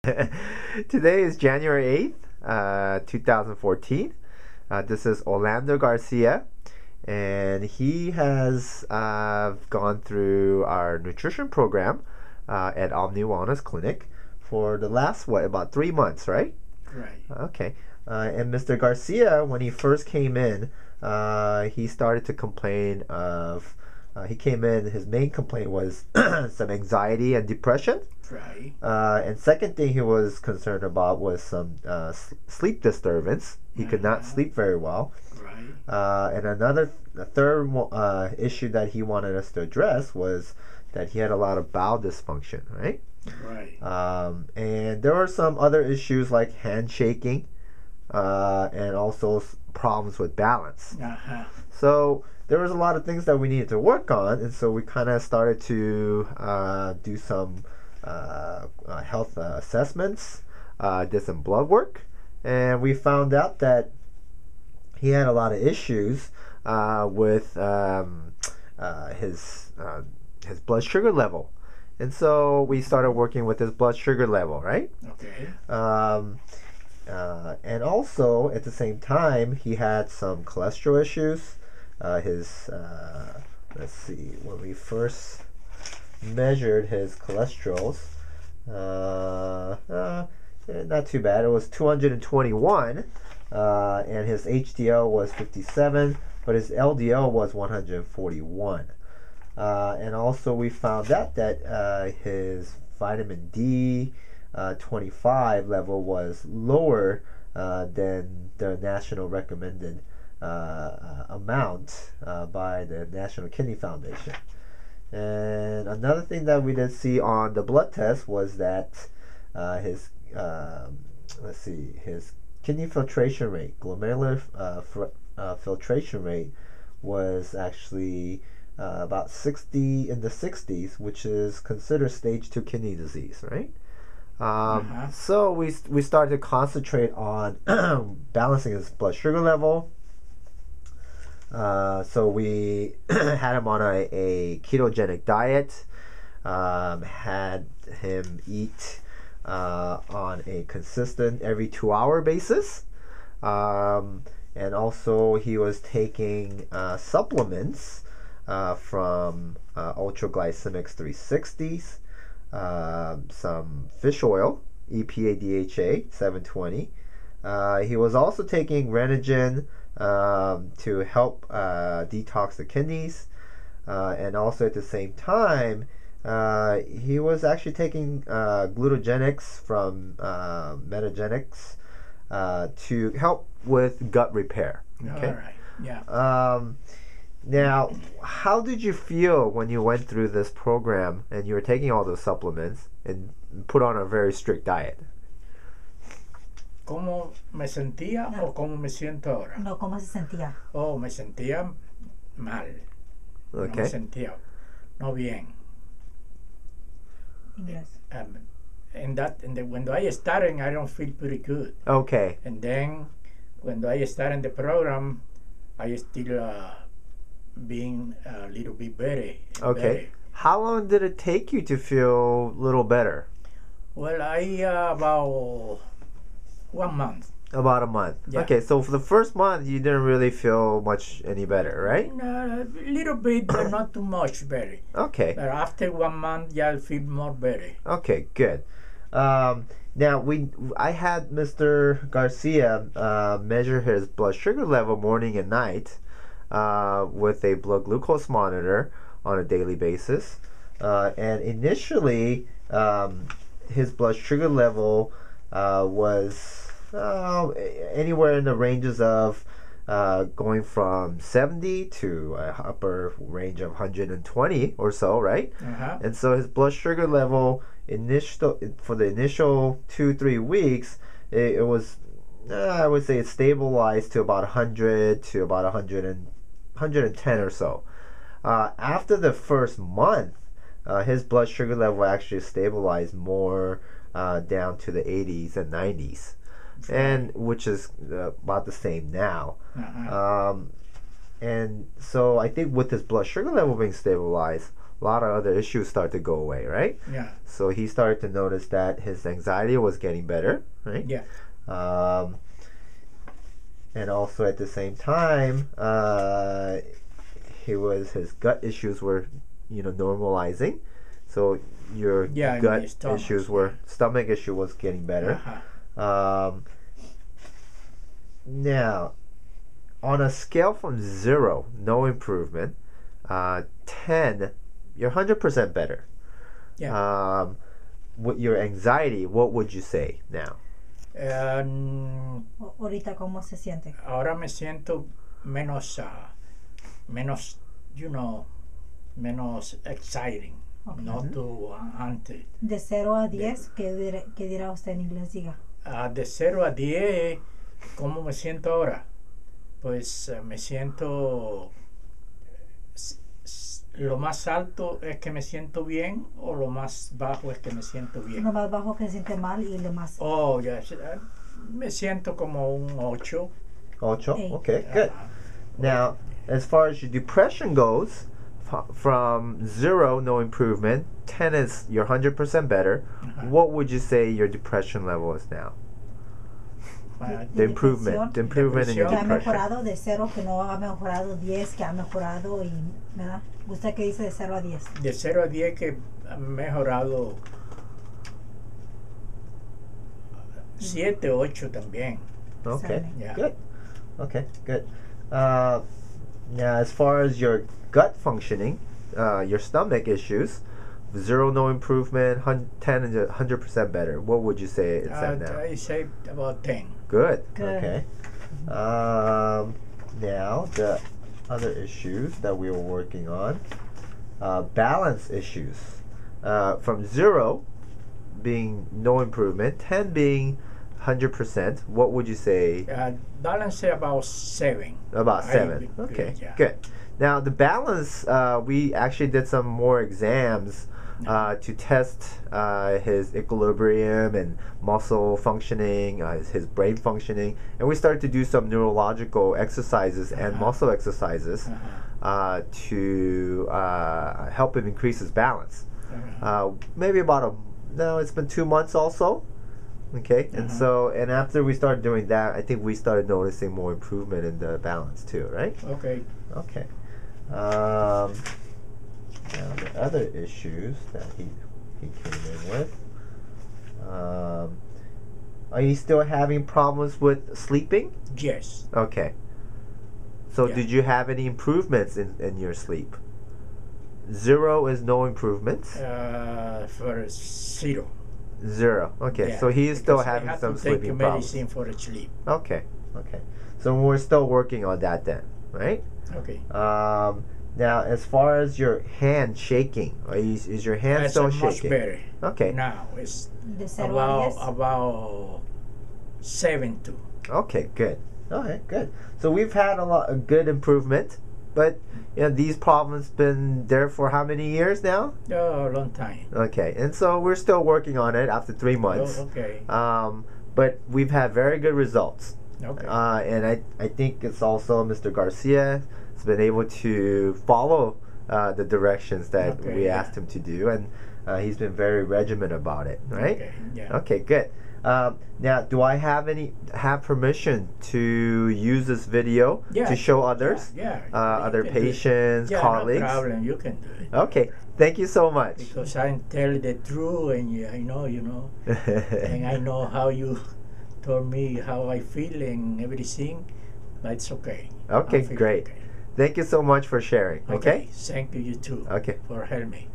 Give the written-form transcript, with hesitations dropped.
Today is January 8th, 2014. This is Orlando Garcia, and he has gone through our nutrition program at Omni Wellness Clinic for the last, about 3 months, right? Right. Okay. And Mr. Garcia, when he first came in, he started to complain of, he came in, his main complaint was some anxiety and depression. Right. And second thing he was concerned about was some sleep disturbance. He could not sleep very well. Right. And the third issue that he wanted us to address was that he had a lot of bowel dysfunction, right? Right. And there were some other issues like hand shaking and also problems with balance. Uh-huh. So there was a lot of things that we needed to work on, and so we kind of started to do some health assessments, did some blood work, and we found out that he had a lot of issues with his blood sugar level, and so we started working with his blood sugar level, right? Okay. And also at the same time he had some cholesterol issues. Let's see, when we first measured his cholesterols, not too bad. It was 221, and his HDL was 57, but his LDL was 141. And also we found out that his vitamin D 25 level was lower than the national recommended amount by the National Kidney Foundation. And another thing that we did see on the blood test was that his his kidney filtration rate, glomerular filtration rate, was actually about 60 in the 60s, which is considered stage 2 kidney disease, right? So we started to concentrate on balancing his blood sugar level. So we had him on a ketogenic diet, had him eat on a consistent every 2-hour basis, and also he was taking supplements from Ultraglycemics 360s, some fish oil, EPA DHA 720. He was also taking Renogen to help detox the kidneys, and also at the same time he was actually taking glutagenics from Metagenics to help with gut repair. Okay. All right. Yeah. Now, how did you feel when you went through this program and you were taking all those supplements and put on a very strict diet? ¿Cómo me sentía o cómo me siento ahora? No, ¿cómo se sentía? Oh, me sentía mal. No me Okay. sentía no bien. Inglés. When I started, I don't feel pretty good. Okay. And then when I started the program, I still being a little bit better. Okay. Better. How long did it take you to feel a little better? Well, about 1 month. About a month. Yeah. Okay, so for the first month you didn't really feel much any better, right? A little bit, but not too much better. Okay. But after 1 month, I feel more better. Okay, good. Now I had Mr. Garcia measure his blood sugar level morning and night with a blood glucose monitor on a daily basis, and initially his blood sugar level was anywhere in the ranges of going from 70 to a upper range of 120 or so, right? Uh-huh. And so his blood sugar level for the initial 2-3 weeks, it was I would say it stabilized to about 100 to about 110 or so. After the first month, his blood sugar level actually stabilized more down to the 80s and 90s, and which is about the same now. Uh-huh. And so I think with his blood sugar level being stabilized, a lot of other issues start to go away, right? Yeah. So he started to notice that his anxiety was getting better, right? Yeah. And also at the same time, his gut issues were, normalizing. So your Yeah, in gut the stomach, issues stomach issue was getting better. Uh-huh. Now, on a scale from 0, no improvement, 10, you're 100% better. Yeah. With your anxiety, what would you say now? Ahorita, ¿cómo se siente? Ahora me siento menos, menos, menos exciting. Okay. No tú antes. De 0 a 10, ¿qué dirá usted en inglés? Diga. De 0 a 10, ¿cómo me siento ahora? Pues me siento... Lo más alto es que me siento bien o lo más bajo es que me siento bien. Lo más bajo que se siente mal y lo más... Oh, ya. Me siento como un 8. 8? Eight. Okay, good. Now, as far as your depression goes, from 0, no improvement, 10 is you're 100% better. What would you say your depression level is now? The improvement in your Que ha depression. mejorado de 0, que no ha mejorado, 10, que ha mejorado, y ¿verdad? ¿Usted qué dice de 0 a 10? De 0 a 10 que ha mejorado 7, 8 también. Okay, Yeah. good. Okay, good. Now, as far as your gut functioning, your stomach issues, 0, no improvement, 10 is 100% better. What would you say it's at now? I say about 10. Good. Good. Okay. Now, the other issues that we were working on, balance issues. From 0 being no improvement, 10 being 100%, what would you say? Balance about 7. About 7. Okay, yeah. good. Now, the balance, we actually did some more exams to test his equilibrium and muscle functioning, his brain functioning, and we started to do some neurological exercises and muscle exercises to help him increase his balance. Maybe it's been 2 months also. Okay, and after we started doing that, I think we started noticing more improvement in the balance too, right? Okay. Okay. Now the other issues that he came in with. Are you still having problems with sleeping? Yes. Okay. So Yeah. did you have any improvements in your sleep? 0 is no improvements. For 0. 0. Okay. Yeah, so he is still because I having have some to take sleeping problems. medicine for the sleep. Okay. Okay. So we're still working on that then, right? Okay. Now, as far as your hand shaking, is your hand That's still much shaking? better. Okay. Now it's De 0 a 10. about 7 too. Okay, good. All right, good. So we've had a good improvement, but these problems been there for how many years now? Oh, a long time. Okay, and so we're still working on it after 3 months. Oh, okay. But we've had very good results. Okay. And I think it's also Mr. Garcia has been able to follow the directions that Okay, we yeah. asked him to do, and he's been very regimented about it, right? Okay. Yeah. Okay, good. Now, do I have permission to use this video Yeah, to show others, Yeah. other You can do it. patients, Yeah, colleagues? no problem. You can do it. Okay, thank you so much. Because I tell the truth, and I know, and I know how you told me how I feel and everything. But it's okay. Okay, I feel great. okay. Thank you so much for sharing. Okay. Thank you too. Okay. For helping me.